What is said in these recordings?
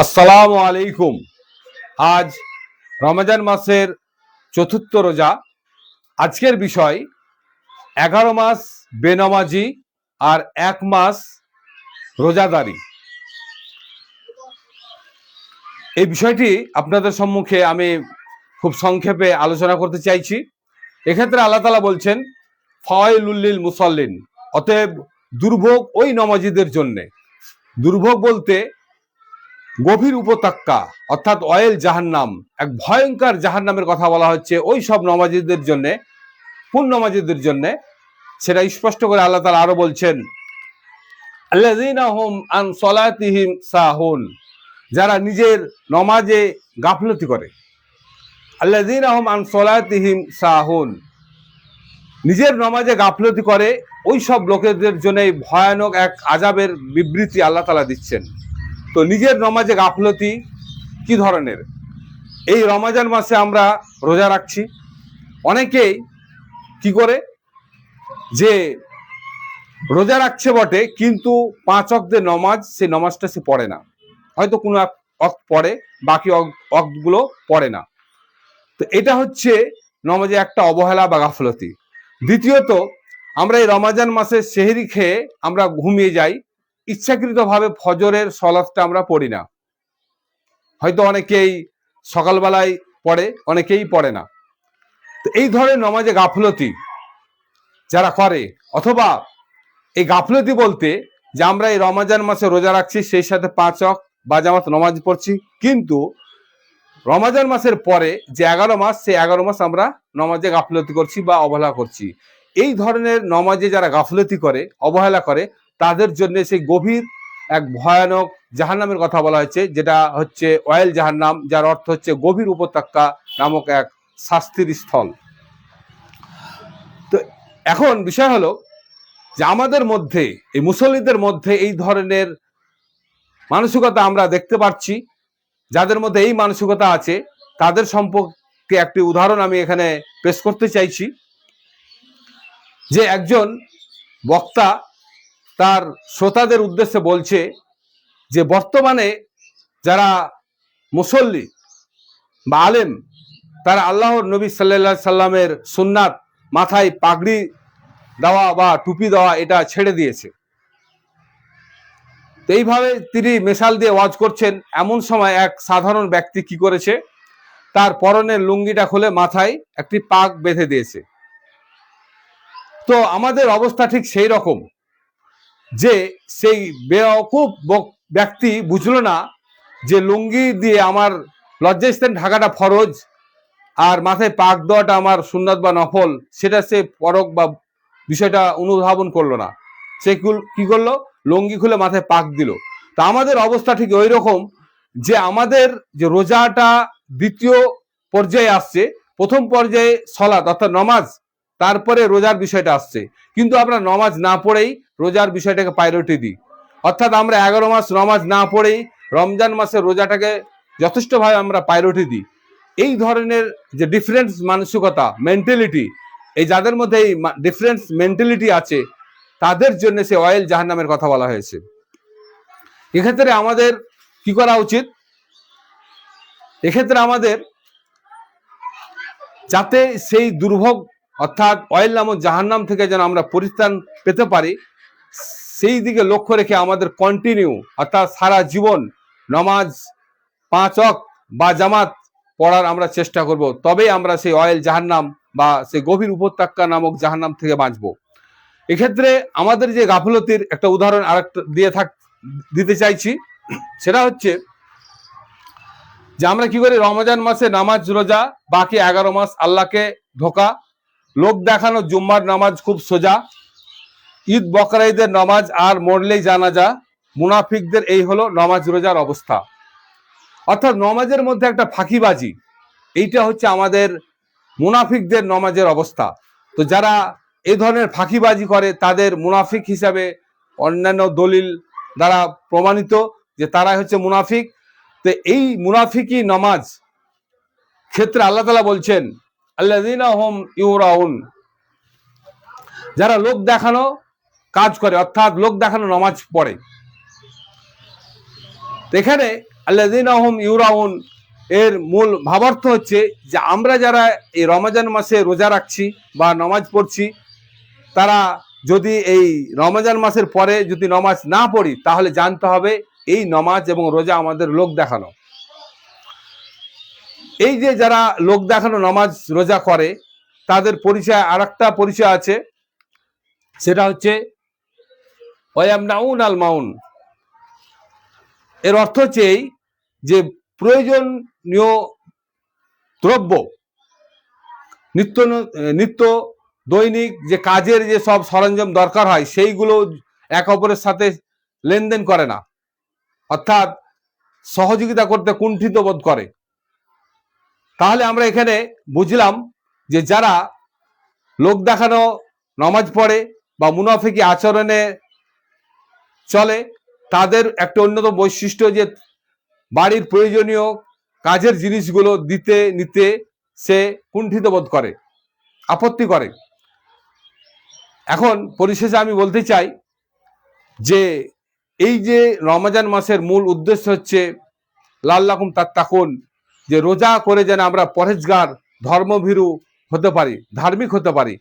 আসসালামু আলাইকুম। আজ রমজান মাসের চতুর্থ রোজা। আজকের বিষয় 11 মাস বেনামাজি আর 1 মাস রোজাদারি। এই বিষয়টি আপনাদের সম্মুখে আমি খুব সংক্ষেপে আলোচনা করতে চাইছি। এক্ষেত্রে আল্লাহ তাআলা বলছেন ফাওয়াইলুল লিল মুসাল্লিন, অতএব দুর্ভোগ ওই নমাজিদের জন্যে। দুর্ভোগ বলতে গভীর উপত্যকা অর্থাৎ অয়েল জাহান্নাম, এক ভয়ঙ্কর জাহান্নামের কথা বলা হচ্ছে ওই সব নমাজিদের জন্য, কোন নমাজিদের জন্য সেটা স্পষ্ট করে আল্লাহ তাআলা আরো বলছেন আল্লাযীনা হুম আন সলাতিহিম সাহুন, যারা নিজের নমাজে গাফলতি করে। আল্লাযীনা হুম আন সলাতিহিম সাহুন, নিজের নমাজে গাফলতি করে ওই সব লোকেদের জন্য ভয়ানক এক আযাবের বিবৃতি আল্লাহ তাআলা দিচ্ছেন। তো নিজের নমাজে গাফলতি কি ধরনের? এই রমজান মাসে আমরা রোজা রাখছি, অনেকেই কি করে যে রোজা রাখছে বটে কিন্তু 5 ওয়াক্তের নমাজ, সেই নমাজটা সে পড়ে না, হয়তো কোনো এক ওয়াক্ত পড়ে, বাকি ওয়াক্তগুলো পড়ে না। তো এটা হচ্ছে নমাজে একটা অবহেলা বা গাফলতি। দ্বিতীয়ত, আমরা এই রমজান মাসে সেহরি খেয়ে আমরা ঘুমিয়ে যাই, ইচ্ছাকৃতভাবে ফজরের সলাতটা আমরা পড়ি না। হয়তো অনেকেই সকালবেলায় পড়ে, অনেকেই পড়ে না। তো এই ধরনের নমাজে গাফলতি যারা করে, অথবা এই গাফলতি বলতে যে আমরা এই রমজান মাসে রোজা রাখছি, সেই সাথে 5 ওয়াক্ত বা জামাত নমাজ পড়ছি, কিন্তু রমজান মাসের পরে যে 11 মাস, সেই 11 মাস আমরা নমাজে গাফলতি করছি বা অবহেলা করছি। এই ধরনের নমাজে যারা গাফলতি করে, অবহেলা করে, তাদের জন্য সেই গভীর এক ভয়ানক জাহান্নামের কথা বলা হয়েছে, যেটা হচ্ছে অয়েল জাহান্নাম, যার অর্থ হচ্ছে গভীর উপত্যকা নামক এক শাস্তির স্থল। তো এখন বিষয় হলো যে আমাদের মধ্যে, এই মুসল্লিদের মধ্যে এই ধরনের মানসিকতা আমরা দেখতে পাচ্ছি। যাদের মধ্যে এই মানসিকতা আছে তাদের সম্পর্কে একটি উদাহরণ আমি এখানে পেশ করতে চাইছি। যে একজন বক্তা তার শ্রোতাদের উদ্দেশ্যে বলছে যে বর্তমানে যারা মুসল্লি বা আলেম, তারা আল্লাহর নবী সাল্লাল্লাহু সাল্লামের সুন্নাত, মাথায় পাগড়ি দেওয়া বা টুপি দেওয়া, এটা ছেড়ে দিয়েছে। তো এইভাবে তিনি মেশাল দিয়ে ওয়াজ করছেন, এমন সময় এক সাধারণ ব্যক্তি কি করেছে, তার পরনের লুঙ্গিটা খুলে মাথায় একটি পাগ বেঁধে দিয়েছে। তো আমাদের অবস্থা ঠিক সেই রকম, যে সেই বেওকুফ ব্যক্তি বুঝলো না যে লুঙ্গি দিয়ে আমার লজ্জাস্থান ঢাকাটা ফরজ, আর মাথায় পাক দেওয়াটা আমার সুন্নাত বা নফল, সেটা সে পরক বা বিষয়টা অনুধাবন করলো না। সে কি করলো, লুঙ্গি খুলে মাথায় পাক দিল। তা আমাদের অবস্থা ঠিক ওই রকম, যে আমাদের যে রোজাটা দ্বিতীয় পর্যায়ে আসছে, প্রথম পর্যায়ে সলাত অর্থাৎ নমাজ, তারপরে রোজার বিষয়টা আসছে, কিন্তু আমরা নমাজ না পড়েই রোজার বিষয়টাকে প্রায়োরিটি দিই। অর্থাৎ আমরা 11 মাস নমাজ না পড়েই রমজান মাসের রোজাটাকে যথেষ্টভাবে আমরা প্রায়োরিটি দিই। এই ধরনের যে ডিফারেন্স মানসিকতা, মেন্টালিটি, এই যাদের মধ্যে এই ডিফারেন্স মেন্টালিটি আছে, তাদের জন্য সে অয়েল জাহান্নামের কথা বলা হয়েছে। এক্ষেত্রে আমাদের কি করা উচিত? এক্ষেত্রে আমাদের যাতে সেই দুর্ভোগ অর্থাৎ অয়েল নামক জাহান্নাম থেকে যেন আমরা পরিত্রাণ পেতে পারি, সেই দিকে লক্ষ্য রেখে আমাদের কন্টিনিউ অর্থাৎ সারা জীবন নমাজ 5 ওয়াক্ত বা জামাত পড়ার আমরা চেষ্টা করব, তবেই আমরা সেই অয়েল জাহান্নাম বা সেই গভীর উপত্যকা নামক জাহান্নাম থেকে বাঁচব। এক্ষেত্রে আমাদের যে গাফলতির একটা উদাহরণ আরেকটা দিতে চাইছি, সেটা হচ্ছে যে আমরা কি করি, রমজান মাসে নামাজ রোজা, বাকি 11 মাস আল্লাহকে ধোকা, লোক দেখানো জুম্মার নামাজ খুব সোজা, ঈদ বকরা ঈদের নামাজ আর মরলেই জানাজা, মুনাফিকদের এই হলো নামাজ রোজার অবস্থা। অর্থাৎ নমাজের মধ্যে একটা ফাঁকিবাজি, এইটা হচ্ছে আমাদের মুনাফিকদের নমাজের অবস্থা। তো যারা এই ধরনের ফাঁকিবাজি করে, তাদের মুনাফিক হিসাবে অন্যান্য দলিল দ্বারা প্রমাণিত যে তারাই হচ্ছে মুনাফিক। তো এই মুনাফিকি নমাজ ক্ষেত্রে আল্লাহ তাআলা বলছেন আল্লাযীনা হুম ইউরাউন, যারা লোক দেখানো কাজ করে, অর্থাৎ লোক দেখানো নমাজ পড়ে। এখানে আল্লাযীনা হুম ইউরাউন, এর মূল ভাবার্থ হচ্ছে যে আমরা যারা এই রমজান মাসে রোজা রাখছি বা নামাজ পড়ছি, তারা যদি এই রমজান মাসের পরে যদি নামাজ না পড়ি, তাহলে জানতে হবে এই নামাজ এবং রোজা আমাদের লোক দেখানো। এই যে যারা লোক দেখানো নামাজ রোজা করে, তাদের পরিচয় আর একটা পরিচয় আছে, সেটা হচ্ছে ওয়ায়ামনাউন আল মাউন। এর অর্থ হচ্ছে এই যে প্রয়োজনীয় দ্রব্য, নিত্য নিত্য দৈনিক যে কাজের যে সব সরঞ্জাম দরকার হয়, সেইগুলো এক অপরের সাথে লেনদেন করে না, অর্থাৎ সহযোগিতা করতে কুণ্ঠিত বোধ করে। তাহলে আমরা এখানে বুঝলাম যে যারা লোক দেখানো নামাজ পড়ে বা মুনাফিকি আচরণে চলে, তাদের একটা অন্যতম বৈশিষ্ট্য যে বাড়ির প্রয়োজনীয় কাজের জিনিসগুলো দিতে নিতে সে কুণ্ঠিত বোধ করে, আপত্তি করে। এখন পরিশেষে আমি বলতে চাই যে এই যে রমজান মাসের মূল উদ্দেশ্য হচ্ছে লাল্লাকুম তাত্তাকুন, যে রোজা করে যেন আমরা পরহেজগার, ধর্মভীরু হতে পারি, ধার্মিক হতে পারি।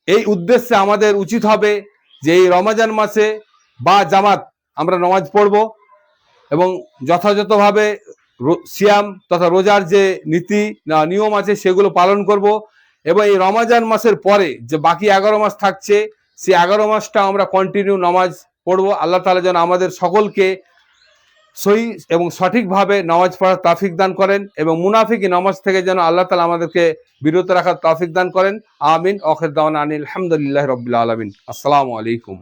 এই উদ্দেশ্যে আমাদের উচিত হবে যে এই রমজান মাসে বা জামাত আমরা নামাজ পড়ব এবং যথাযথভাবে সিয়াম তথা রোজার যে নীতি নিয়ম আছে সেগুলো পালন করব, এবং এই রমজান মাসের পরে যে বাকি 11 মাস থাকছে, সেই 11 মাসটা আমরা কন্টিনিউ নামাজ পড়ব। আল্লাহ তাআলা যেন আমাদের সকলকে সহি এবং সঠিকভাবে নামাজ পড়ার তৌফিক দান করেন, এবং মুনাফিকি নামাজ থেকে যেন আল্লাহ তাআলা আমাদেরকে বিরত রাখার তৌফিক দান করেন। আমিন। আখির দাওয়ানা আনিল হামদুলিল্লাহি রাব্বিল আলামিন। আসসালামু আলাইকুম।